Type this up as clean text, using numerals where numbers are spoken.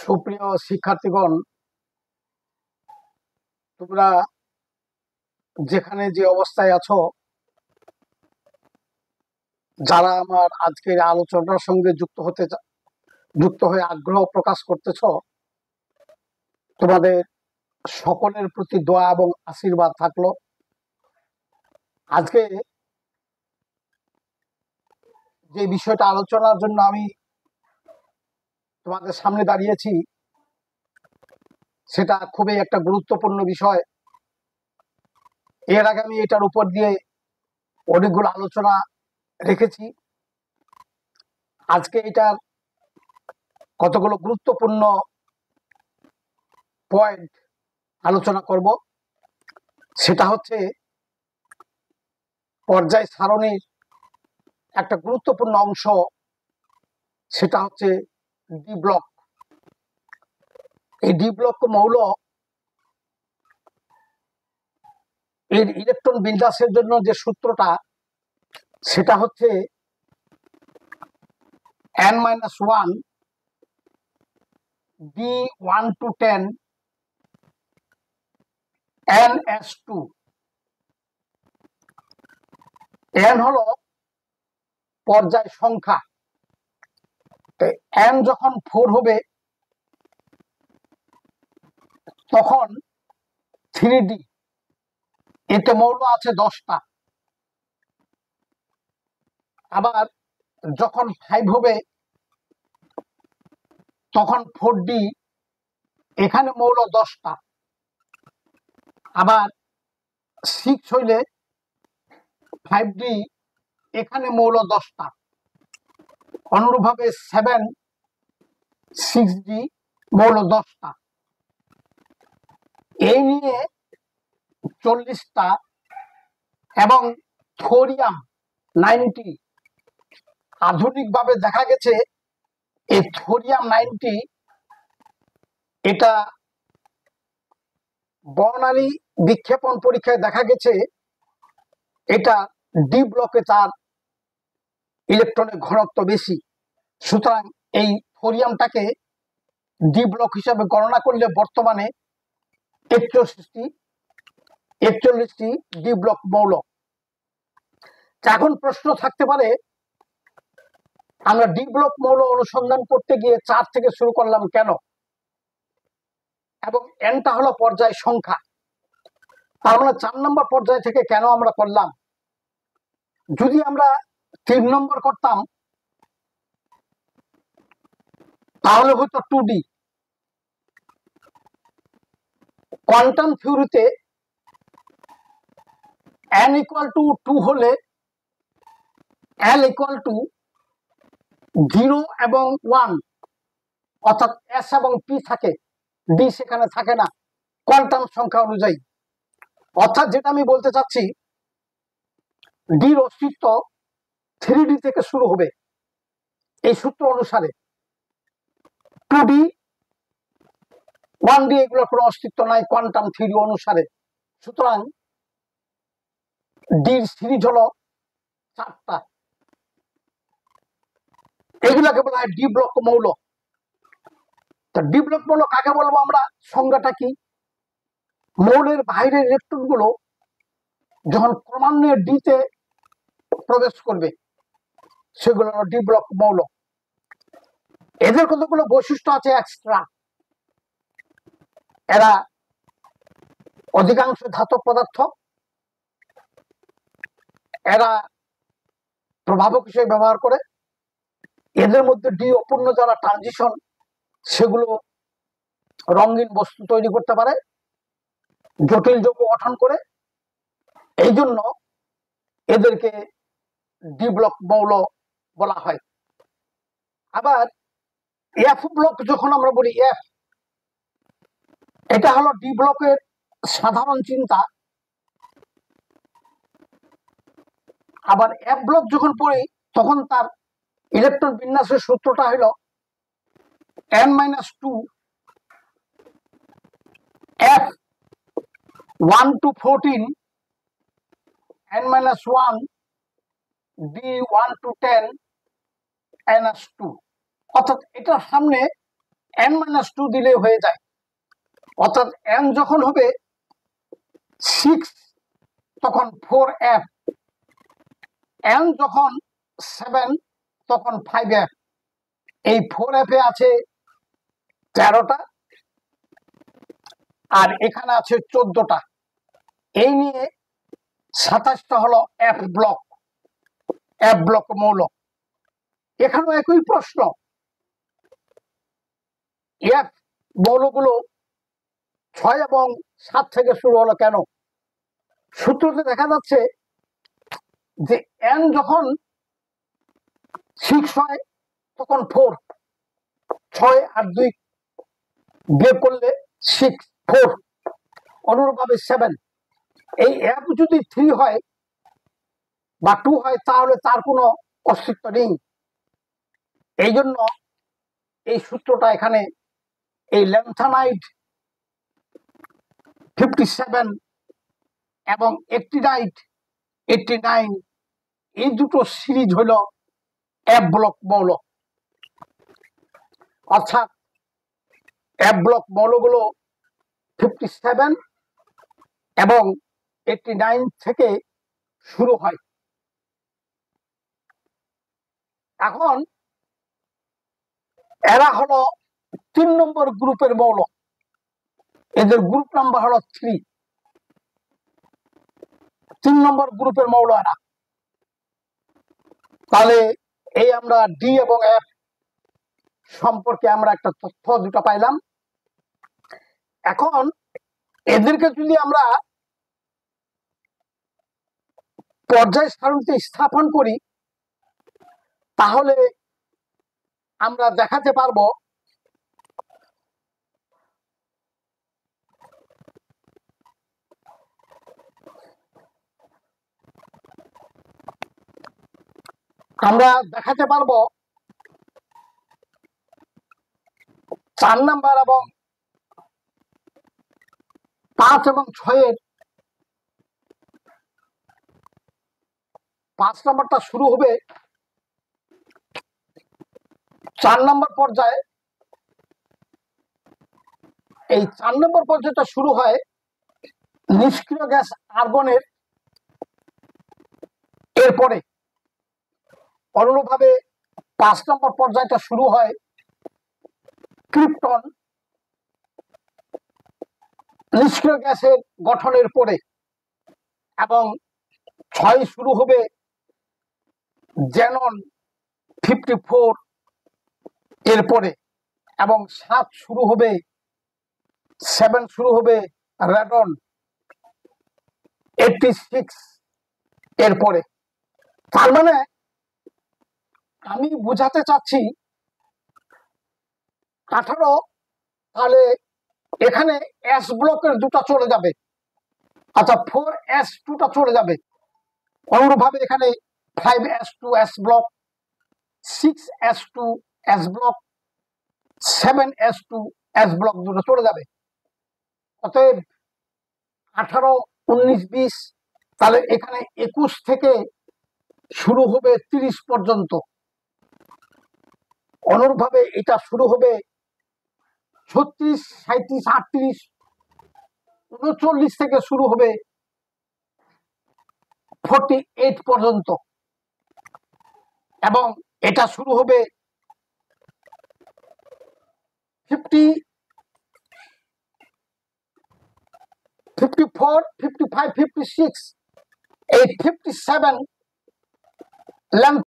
সুপ্রিয় শিক্ষার্থীগণ, তোমরা যেখানে যে অবস্থায় আছো, যারা আমার আজকের আলোচনার সঙ্গে যুক্ত হয়ে আগ্রহ প্রকাশ করতেছ, তোমাদের সকলের প্রতি দোয়া এবং আশীর্বাদ থাকলো। আজকে যে বিষয়টা আলোচনার জন্য আমি তোমাদের সামনে দাঁড়িয়েছি, সেটা খুবই একটা গুরুত্বপূর্ণ বিষয়। এর আগে আমি এটার উপর দিয়ে অনেকগুলো আলোচনা রেখেছি। আজকে এটার কতগুলো গুরুত্বপূর্ণ পয়েন্ট আলোচনা করব। সেটা হচ্ছে পর্যায় সারণীর একটা গুরুত্বপূর্ণ অংশ, সেটা হচ্ছে ডি ব্লক। এই ডি ব্লক মৌল এর ইলেকট্রন বিন্যাসের জন্য যে সূত্রটা, সেটা হচ্ছে n-1 d1 to 10 ns2। n হলো পর্যায় সংখ্যা। n যখন 4 হবে তখন 3d, এতে মৌল আছে 10টা। আবার যখন 5 হবে তখন 4d, এখানে মৌল 10টা। আবার 6 হইলে 5d, এখানে মৌল 10টা। অনুরূপভাবে 7 6d, মৌল 10টা। এই নিয়ে 40টা। এবং থোরিয়াম 90, আধুনিকভাবে দেখা গেছে এই থোরিয়াম 90 এটা বর্ণালী বিক্ষেপণ পরীক্ষায় দেখা গেছে এটা ডি ব্লকে তার ইলেকট্রনের ঘনত্ব বেশি। সুতরাং এই থোরিয়ামটাকে ডি ব্লক হিসাবে গণনা করলে বর্তমানে 41টি ডি ব্লক মৌল। এখন প্রশ্ন থাকতে পারে, আমরা ডি ব্লক মৌল অনুসন্ধান করতে গিয়ে 4 থেকে শুরু করলাম কেন, এবং এনটা হলো পর্যায় সংখ্যা, তার মানে 4 নম্বর পর্যায় থেকে কেন আমরা করলাম? যদি আমরা 3 নম্বর করতাম তাহলে হয়তো 2d। কোয়ান্টাম থিওরিতে n = 2 হলে l = 0 এবং 1, অর্থাৎ s এবং p থাকে, d সেখানে থাকে না কোয়ান্টাম সংখ্যা অনুযায়ী। অর্থাৎ যেটা আমি বলতে চাচ্ছি, ডির অস্তিত্ব 3d থেকে শুরু হবে এই সূত্র অনুসারে। 2d 1d এগুলোর কোনো অস্তিত্ব নাই কোয়ান্টাম থিওরি অনুসারে। সুতরাং ডির সিরিজ হলো 4টা। এগুলাকে বলা হয় ডি ব্লক মৌল। তা ডি ব্লক মৌল কাকে বলবো আমরা? সংজ্ঞাটা কি? মৌলের বাইরের ইলেকট্রন গুলো যখন ক্রমান্বয়ে ডিতে প্রবেশ করবে সেগুলো হলো ডি ব্লক মৌল। এদের কতগুলো বৈশিষ্ট্য আছে এক্সট্রা। এরা অধিকাংশ ধাতব পদার্থ, এরা প্রভাবক হিসেবে ব্যবহার করে, এদের মধ্যে ডি অপূর্ণ যারা ট্রানজিশন, সেগুলো রঙিন বস্তু তৈরি করতে পারে, জটিল যৌগ গঠন করে। এই জন্য এদেরকে ডি ব্লক মৌল বলা হয়। আবার এফ ব্লক যখন আমরা বলি, এফ এটা হলো ডি ব্লকের সাধারণ চিন্তা। আবার এফ ব্লক যখন পড়ি তখন তার ইলেকট্রন বিন্যাসের সূত্রটা হলো n-2 f 1 to 14 n-1 d1 to 10 ns2। অর্থাৎ এটার সামনে n-2 দিলে হয়ে যায়। অর্থাৎ n যখন হবে 6 তখন 4f, n যখন 7 তখন 5f। এই 4f এ আছে 13টা আর এখানে আছে 14টা। এই নিয়ে 27টা হলো এফ ব্লক মৌল। এখানেও একই প্রশ্ন, এফ মৌলগুলো 6 এবং 7 থেকে শুরু হলো কেন? সূত্রতে দেখা যাচ্ছে যে n যখন 6 হয় তখন 4, 6 আর 2 বিয়োগ করলে 6, 4, অনুরূপভাবে 7। এই এফ যদি 3 হয় বা 2 হয় তাহলে তার কোনো অস্তিত্ব নেই। এই জন্য এই সূত্রটা এখানে এই ল্যান্থানাইড 57 এবং অ্যাক্টিনাইড 89 এই দুটো সিরিজ হল এফ ব্লক মৌল। অর্থাৎ এফ ব্লক মৌলগুলো 57 এবং 89 থেকে শুরু হয়। এখন এরা হলো 3 নম্বর গ্রুপের মৌল, এদের গ্রুপ নাম্বার হলো 3। 3 নম্বর গ্রুপের মৌল এরা। তাহলে এই আমরা ডি এবং এফ সম্পর্কে আমরা একটা তথ্য দুটো পাইলাম। এখন এদেরকে যদি আমরা পর্যায় সারণীতে স্থাপন করি তাহলে আমরা দেখাতে পারবো আমরা দেখাতে পারবো 4 নাম্বার এবং 5 এবং 6 এর 5 নাম্বারটা শুরু হবে 4 নম্বর পর্যায়ে। এই 4 নম্বর পর্যায়টা শুরু হয় নিষ্ক্রিয় গ্যাস আর্গনের এরপরে। অনুরূপভাবে 5 নম্বর পর্যায়টা শুরু হয় ক্রিপ্টন নিষ্ক্রিয় গ্যাসের গঠনের পরে, এবং 6 শুরু হবে জ্যানন 54 এরপরে, এবং 7 শুরু হবে রেডন 86 এরপরে। তার মানে আমি বুঝাতে চাচ্ছি 18, তাহলে এখানে এস ব্লকের দুটো চলে যাবে, আচ্ছা 4s2টা চলে যাবে। অনুরূপভাবে এখানে 5s2 S block, 6s2 S block, 7s2 S block দুটো চলে যাবে। অতএব 18, 19, 20, তাহলে এখানে 21 থেকে শুরু হবে 30 পর্যন্ত। অনুরূপভাবে এটা শুরু হবে 36, 37, 38, 39 থেকে শুরু হবে 48 পর্যন্ত, এবং এটা শুরু হবে 50, 54, 55, 56, এই 57